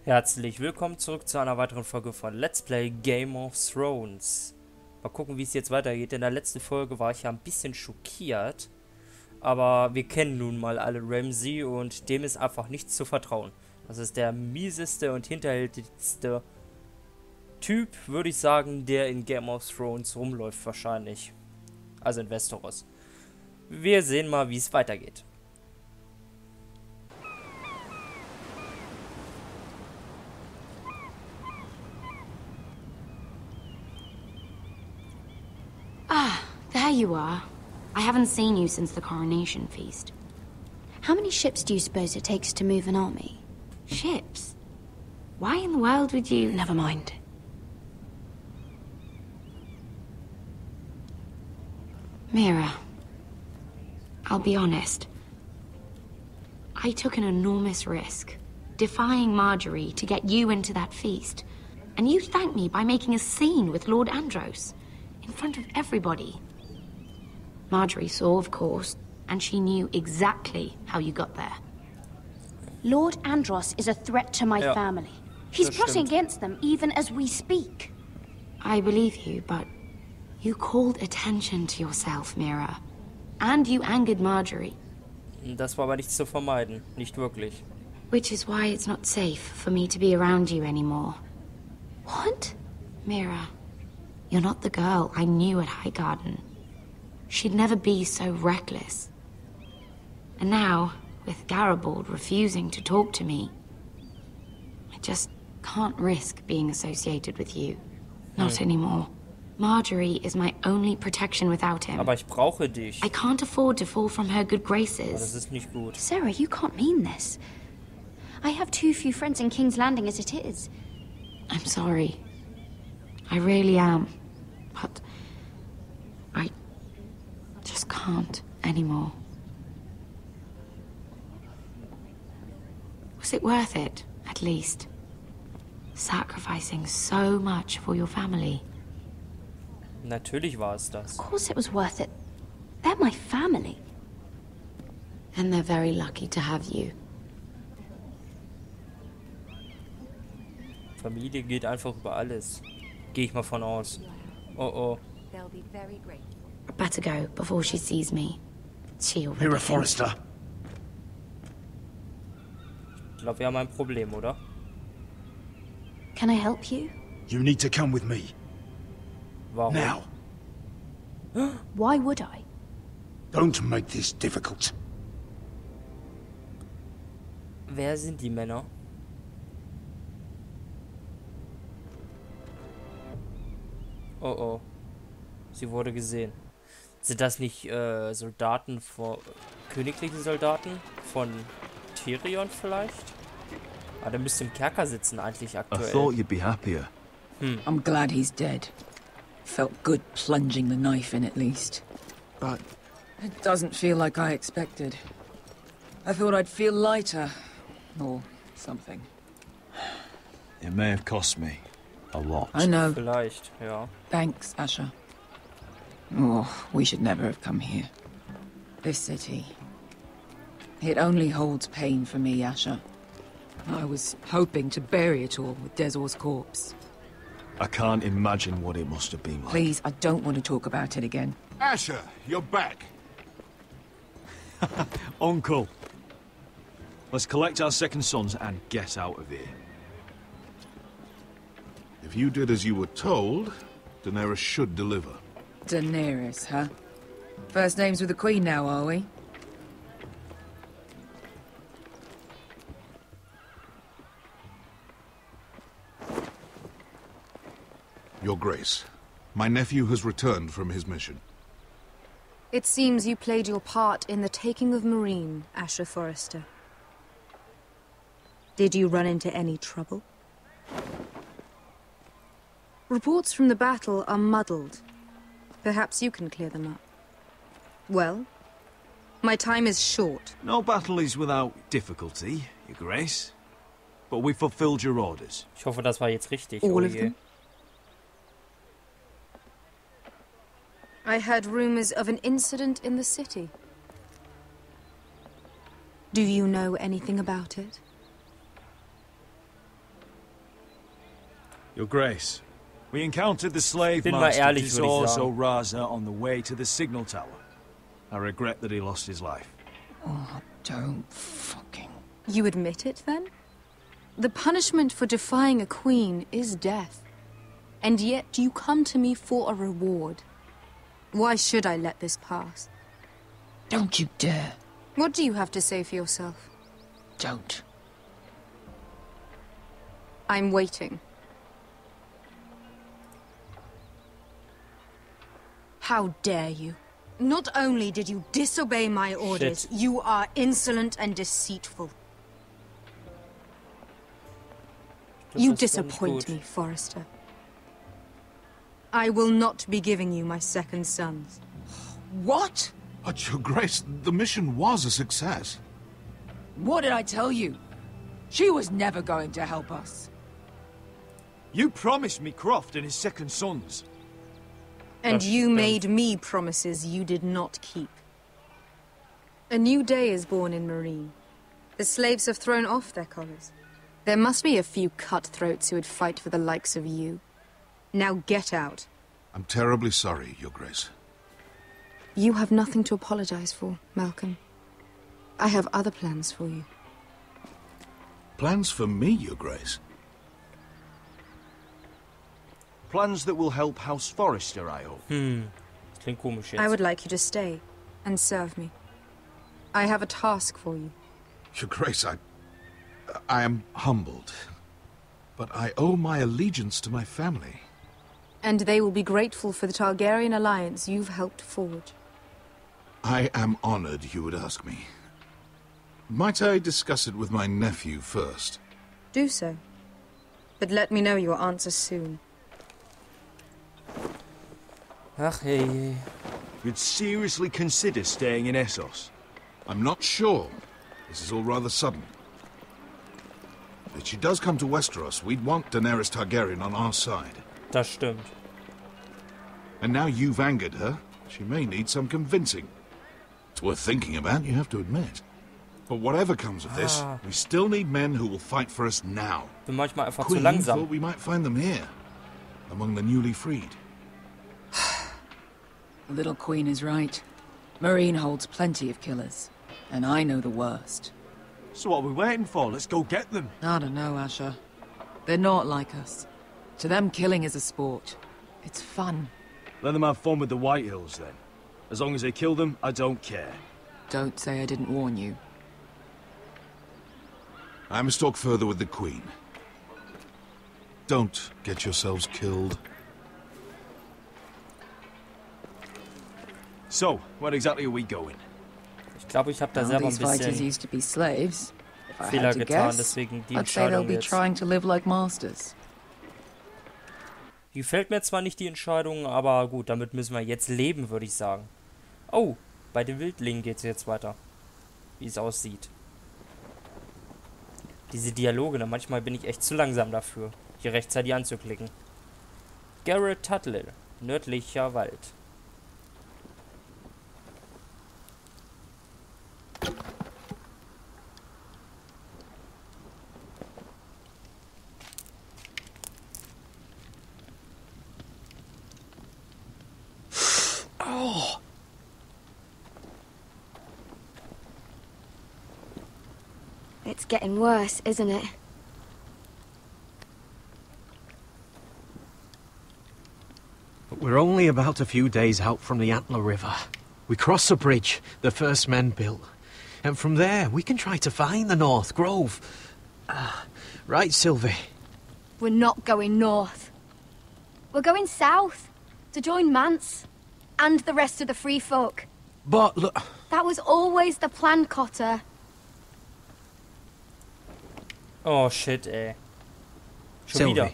Herzlich willkommen zurück zu einer weiteren Folge von Let's Play Game of Thrones. Mal gucken, wie es jetzt weitergeht. In der letzten Folge war ich ja ein bisschen schockiert. Aber wir kennen nun mal alle Ramsay und dem ist einfach nichts zu vertrauen. Das ist der mieseste und hinterhältigste Typ, würde ich sagen, der in Game of Thrones rumläuft wahrscheinlich. Also in Westeros. Wir sehen mal, wie es weitergeht. There you are. I haven't seen you since the coronation feast. How many ships do you suppose it takes to move an army? Ships? Why in the world would you... Never mind. Mira, I'll be honest. I took an enormous risk, defying Marjorie to get you into that feast. And you thanked me by making a scene with Lord Andros, in front of everybody. Marjorie saw, of course, and she knew exactly how you got there. Lord Andros is a threat to my family. He's plotting against them even as we speak. I believe you, but you called attention to yourself, Mira. And you angered Marjorie. Das war aber nichts zu vermeiden. Nicht wirklich. Which is why it's not safe for me to be around you anymore. What? Mira, you're not the girl I knew at Highgarden. She'd never be so reckless. And now, with Garibald refusing to talk to me, I just can't risk being associated with you. Not anymore. Marjorie is my only protection without him. Aber ich brauche dich. I can't afford to fall from her good graces. Das ist nicht gut. Sarah, you can't mean this. I have too few friends in King's Landing as it is. I'm sorry. I really am. But I just can't anymore. Was it worth it, at least? Sacrificing so much for your family. Natürlich war es das. Of course it was worth it. They're my family. And they're very lucky to have you. Familie geht einfach über alles. Gehe ich mal von aus. Oh oh. They'll be very grateful. I better go before she sees me. She already Mira thinks- Forrester. Ich glaube, wir haben ein Problem, oder? Can I help you? You need to come with me. Warum? Now. Why would I? Don't make this difficult. Wer sind die Männer? Oh oh. Sie wurde gesehen. Sind das nicht Soldaten von... königliche Soldaten? Von Tyrion vielleicht? Ah, der müsste im Kerker sitzen eigentlich I aktuell. thought you'd be happier. I'm glad he's dead. Felt good plunging the knife in at least. But it doesn't feel like I expected. I thought I'd feel lighter. Or something. It may have cost me a lot. I know. Vielleicht, ja. Thanks, Asher. Oh, we should never have come here. This city. It only holds pain for me, Asher. I was hoping to bury it all with Desor's corpse. I can't imagine what it must have been like. Please, I don't want to talk about it again. Asher, you're back. Uncle! Let's collect our second sons and get out of here. If you did as you were told, Daenerys should deliver. Daenerys, huh? First names with the Queen now, are we? Your Grace, my nephew has returned from his mission. It seems you played your part in the taking of Marine, Asher Forrester. Did you run into any trouble? Reports from the battle are muddled. Perhaps you can clear them up. Well, my time is short. No battle is without difficulty, Your Grace. But we fulfilled your orders. Ich hoffe, das war jetzt richtig. All Oh of je. them? I heard rumors of an incident in the city. Do you know anything about it? Your Grace, we encountered the slave Bin mal master ehrlich, würde ich Dizorzo sagen. Raza on the way to the signal tower. I regret that he lost his life. Oh, don't fucking... You admit it, then? The punishment for defying a queen is death. And yet you come to me for a reward. Why should I let this pass? Don't you dare. What do you have to say for yourself? Don't. I'm waiting. How dare you? Not only did you disobey my orders, you are insolent and deceitful. You disappoint me, Forrester. I will not be giving you my second sons. What? But, Your Grace, the mission was a success. What did I tell you? She was never going to help us. You promised me Croft and his second sons. And you made me promises you did not keep. A new day is born in Marine. The slaves have thrown off their collars. There must be a few cutthroats who would fight for the likes of you. Now get out. I'm terribly sorry, Your Grace. You have nothing to apologize for, Malcolm. I have other plans for you. Plans for me, Your Grace? Plans that will help House Forrester, I hope. Klingt komisch jetzt. I would like you to stay and serve me. I have a task for you. Your Grace, I am humbled. But I owe my allegiance to my family. And they will be grateful for the Targaryen alliance you've helped forge. I am honored you would ask me. Might I discuss it with my nephew first? Do so. But let me know your answer soon. Ach hey. You'd seriously consider staying in Essos? I'm not sure. This is all rather sudden. If she does come to Westeros, we'd want Daenerys Targaryen on our side. Das stimmt. And now you've angered her, she may need some convincing. It's worth thinking about, you have to admit. But whatever comes of this, we still need men who will fight for us now. Bin manchmal einfach zu Queen langsam. thought we might find them here, among the newly freed. The little queen is right. Marine holds plenty of killers. And I know the worst. So what are we waiting for? Let's go get them. I don't know, Asher. They're not like us. To them, killing is a sport. It's fun. Let them have fun with the White Hills, then. As long as they kill them, I don't care. Don't say I didn't warn you. I must talk further with the Queen. Don't get yourselves killed. So, where exactly are we going? Ich glaube, ich habe da Well, selber ein these fighters bisschen used to be slaves. If I Fehler had to getan, guess, deswegen die I'd say they'll Entscheidung be jetzt. trying to live like masters. Gefällt mir zwar nicht die Entscheidung, aber gut, damit müssen wir jetzt leben, würde ich sagen. Oh, bei den Wildlingen geht es jetzt weiter. Wie es aussieht. Diese Dialoge, ne? Manchmal bin ich echt zu langsam dafür, hier rechtzeitig anzuklicken. Garrett Tuttle, nördlicher Wald. It's getting worse, isn't it? But we're only about a few days out from the Antler River. We cross a bridge the first men built. And from there, we can try to find the North Grove. Right, Sylvie? We're not going north. We're going south to join Mance and the rest of the free folk. But look... That was always the plan, Cotter. Oh shit, ey. Schon Sylvie, wieder.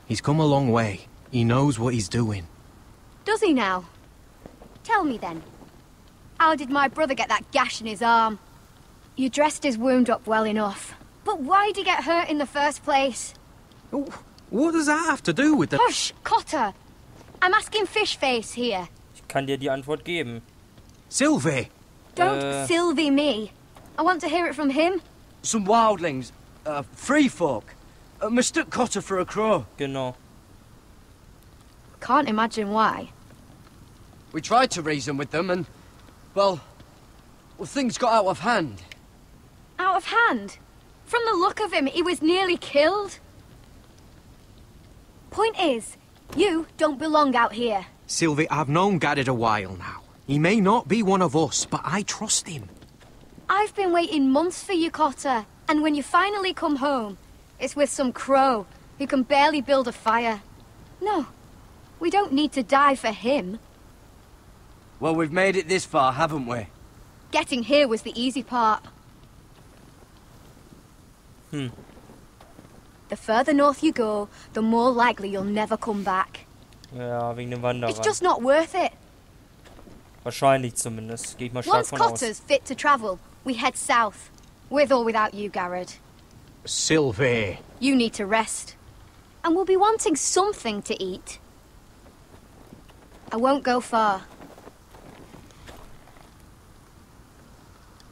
he's come a long way. He knows what he's doing. Does he now? Tell me then. How did my brother get that gash in his arm? You dressed his wound up well enough. But why did he get hurt in the first place? What does that have to do with the... Hush, Cotter! I'm asking Fishface here. Ich kann dir die Antwort geben. Sylvie! Don't Sylvie me. I want to hear it from him. Some wildlings, free folk. mistook Cotter for a crow. Genau. Can't imagine why. We tried to reason with them and, well, things got out of hand. Out of hand? From the look of him, he was nearly killed. Point is, you don't belong out here. Sylvie, I've known Garrett a while now. He may not be one of us, but I trust him. I've been waiting months for you, Cotter. And when you finally come home, it's with some crow who can barely build a fire. No, we don't need to die for him. Well, we've made it this far, haven't we? Getting here was the easy part. The further north you go, the more likely you'll never come back. Ja, wegen dem Wanderer. It's just not worth it. Wahrscheinlich zumindest. Gehe ich mal stark Once von aus. Cotter's fit to travel, we head south. With or without you, Garrett. Sylvie. You need to rest. And we'll be wanting something to eat. I won't go far.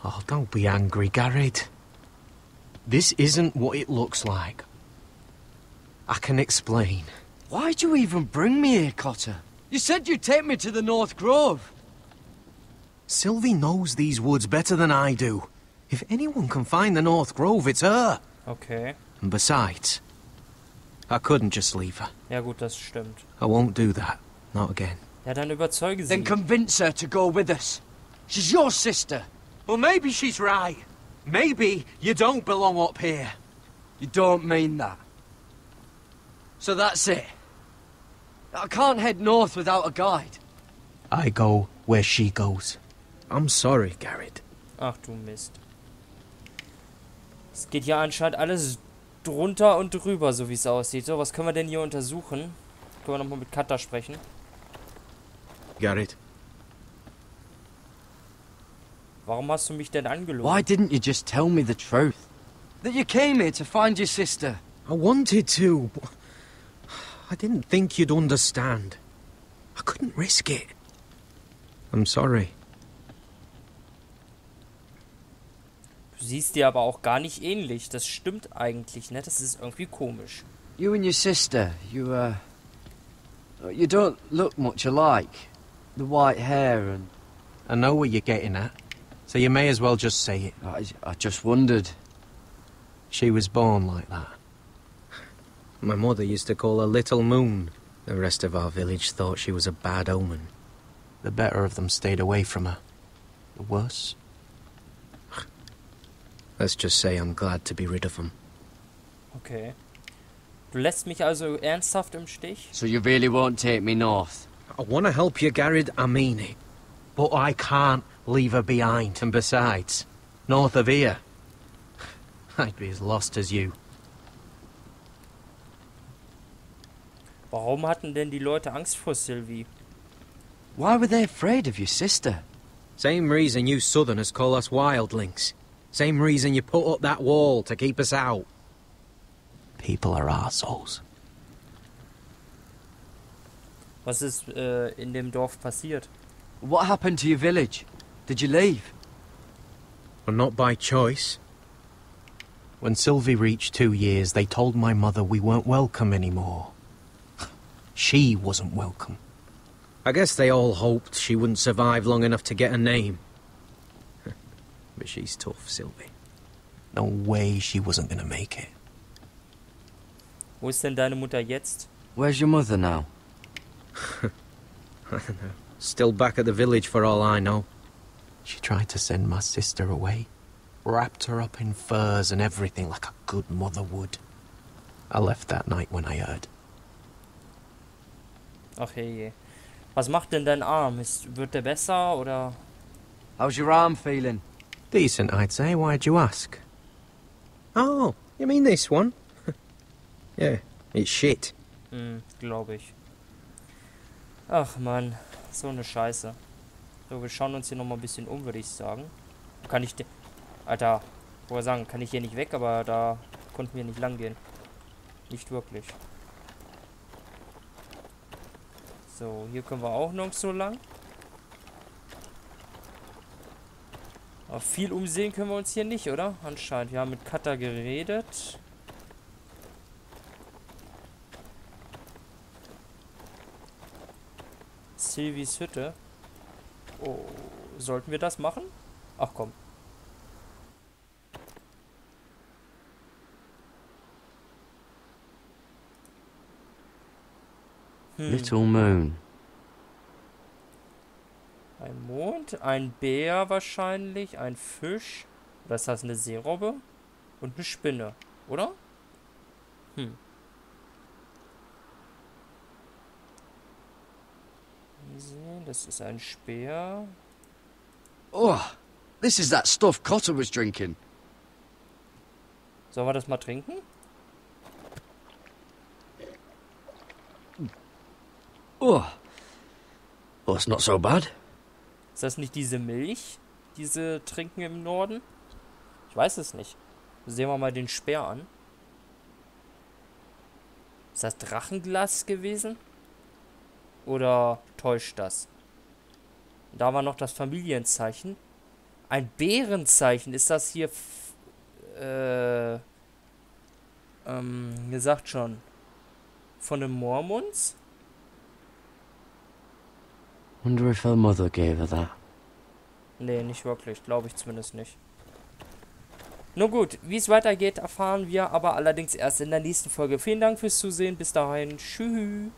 Oh, don't be angry, Garrett. This isn't what it looks like. I can explain. Why'd you even bring me here, Cotter? You said you'd take me to the North Grove. Sylvie knows these woods better than I do. If anyone can find the North Grove, it's her. Okay. And besides, I couldn't just leave her. Ja gut, das stimmt. I won't do that. Not again. Ja, dann überzeuge sie. Then convince her to go with us. She's your sister. Well, maybe she's right. Maybe you don't belong up here. You don't mean that. So that's it. I can't head north without a guide. I go where she goes. I'm sorry, Garrett. Ach du Mist. Es geht ja anscheinend alles drunter und drüber, so wie es aussieht. So, was können wir denn hier untersuchen? Können wir nochmal mit Cutter sprechen? Garrett. Warum hast du mich denn angelogen? Why didn't you just tell me the truth? That you came here to find your sister. I wanted to, but I didn't think you'd understand. I couldn't risk it. I'm sorry. Du siehst dir aber auch gar nicht ähnlich. Das stimmt eigentlich, ne? Das ist irgendwie komisch. You and your sister, you don't look much alike. The white hair and... I know what you're getting at, so you may as well just say it. I just wondered. She was born like that. My mother used to call her Little Moon. The rest of our village thought she was a bad omen. The better of them stayed away from her. The worse? Let's just say I'm glad to be rid of them. Okay. Du lässt mich also ernsthaft im Stich? So you really won't take me north? I want to help you, Garrett, I mean it. But I can't leave her behind. And besides, north of here, I'd be as lost as you. Warum hatten denn die Leute Angst vor Sylvie? Why were they afraid of your sister? Same reason you Southerners call us wildlings. Same reason you put up that wall to keep us out. People are arseholes. Was ist in dem Dorf passiert? What happened to your village? Did you leave? Well, not by choice. When Sylvie reached 2 years, they told my mother we weren't welcome anymore. She wasn't welcome. I guess they all hoped she wouldn't survive long enough to get a name. But she's tough, Sylvie. No way she wasn't gonna make it. Wo ist denn deine Mutter jetzt? Where's your mother now? I don't know. Still back at the village for all I know. She tried to send my sister away. Wrapped her up in furs and everything like a good mother would. I left that night when I heard. Ach je. Was macht denn dein Arm? Wird der besser oder? How's your arm feeling? Decent, I'd say. Why'd you ask? Oh, you mean this one? Yeah, it's shit. Glaube ich. Ach man, so eine Scheiße. So, wir schauen uns hier nochmal ein bisschen um, würde ich sagen. Kann ich... Alter, wollte sagen, kann ich hier nicht weg, aber da konnten wir nicht lang gehen. Nicht wirklich. So, hier können wir auch noch so lang. Aber viel umsehen können wir uns hier nicht, oder? Anscheinend. Wir haben mit Cutter geredet. Sylvies Hütte. Oh, sollten wir das machen? Ach komm. Little Moon. Ein Mond, ein Bär wahrscheinlich, ein Fisch. Oder ist das eine Seerobbe? Und eine Spinne, oder? Sehen, das ist ein Speer. Oh, this is that stuff Cotter was drinking. Sollen wir das mal trinken? Oh, well, it's not so bad. Ist das nicht diese Milch, die sie trinken im Norden? Ich weiß es nicht. Sehen wir mal den Speer an. Ist das Drachenglas gewesen? Oder täuscht das? Da war noch das Familienzeichen. Ein Bärenzeichen. Ist das hier... gesagt schon. Von den Mormons? Wonder if her mother gave her that. Nee, nicht wirklich. Glaube ich zumindest nicht. Nun gut, wie es weitergeht, erfahren wir aber allerdings erst in der nächsten Folge. Vielen Dank fürs Zusehen. Bis dahin. Tschüss.